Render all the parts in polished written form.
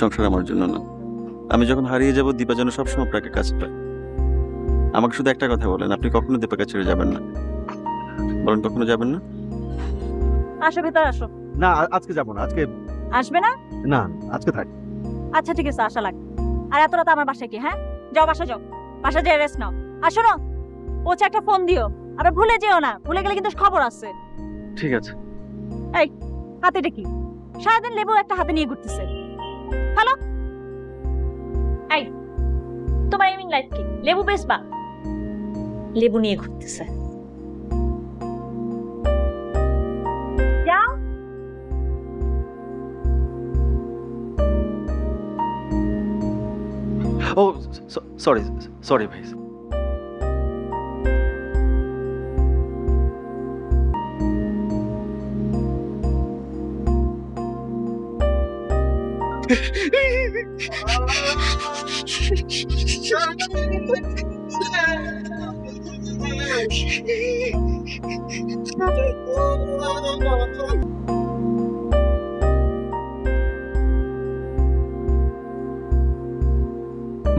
সংসার আমার জন্য না। আমি যখন হারিয়ে যাব দীপা যেন সবসময় আপনাকে কাছে পায়। আমাকে শুধু একটা কথা বলেন, আপনি কখনো দীপাকে ছেড়ে যাবেন না? বলেন কখনো যাবেন না? আসো ভেতর আসো। না আজকে যাব না, আজকে আসবে না? না, আজকে থাক। আচ্ছা ঠিক আছে, আসা লাগবে। আর এত রাত আমার বাসায় কি? হ্যাঁ, যাও বাসা যাও, বাসা যেয়ে রেস্ট নাও। আর শোনো, ওছে একটা ফোন দিও, আবার ভুলে যেও না, ভুলে গেলে কিন্তু খবর আছে। ঠিক আছে। হাতে এটা কি? সারাদিন লেবু একটা হাতে নিয়ে ঘুরতেছে। হ্যালো, এই তোমার এমিং লাইফ কি? লেবু বেচবা? লেবু নিয়ে ঘুরতেছে। যাও। ও সরি সরি ভাই।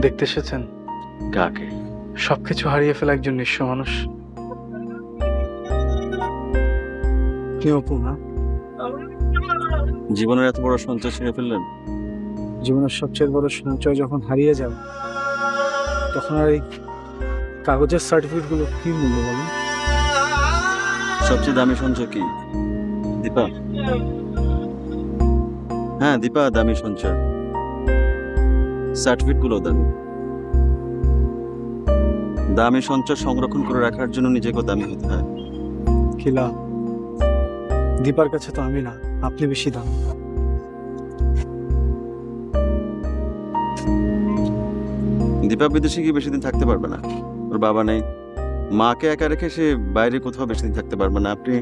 দেখতে এসেছেন কাকে? সবকিছু হারিয়ে ফেলা একজন নিঃস্ব মানুষ। কি অপু না? জীবনের এত বড় সঞ্চয় ছেড়ে ফেললেন? জীবনের সবচেয়ে বড় সঞ্চয় যখন হারিয়ে যাবে তখন আর এই কাগজের সার্টিফিকেট গুলো কি মূল্য বলেন? সবচেয়ে দামি সঞ্চয় কি? দীপা? হ্যাঁ দীপা, দামি সঞ্চয়। সার্টিফিকেট গুলো দামি। দামি সঞ্চয় সংরক্ষণ করে রাখার জন্য নিজেকে দামি হতে হয়। খিলা, দীপার কাছে তো আমি না, আপনি বেশি দাম। দীপা বিদেশে গিয়ে বেশি দিন থাকতে পারবে না, ওর বাবা নেই। মাকে একা রেখে সে বাইরে কোথাও বেশি দিন থাকতে পারবে না। আপনি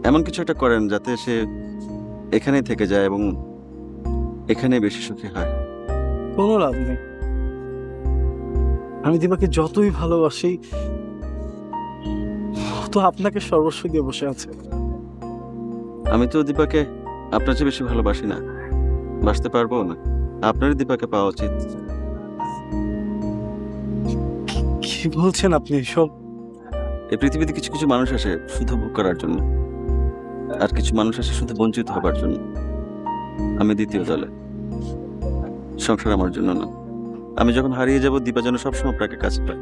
এমন কিছু একটা করেন যাতে সে এখানেই থেকে যায় এবং এখানে বেশি সুখী হয়। কোনো লাভ নেই। আমি দীপাকে যতই ভালোবাসি ও তো আপনাকে সর্বস্ব দিয়ে বসে আছে। আমি তো দীপাকে আপনার চেয়ে বেশি ভালোবাসি না, বাসতে পারবো না। আপনারই দীপাকে পাওয়া উচিত। কি বলছেন আপনি এসব? এই পৃথিবীতে কিছু কিছু মানুষ আসে শুধু ভোগ করার জন্য, আর কিছু মানুষ আসে শুধু বঞ্চিত হবার জন্য। আমি দ্বিতীয় দলে। সংসার আমার জন্য না। আমি যখন হারিয়ে যাব দীপা যেন সবসময় আপনাকে কাছে পায়।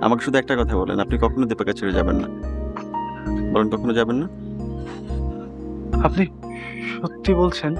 আমাকে শুধু একটা কথা বলেন, আপনি কখনো দীপাকে ছেড়ে যাবেন না? বলেন কখনো যাবেন না? আপনি সত্যি বলছেন?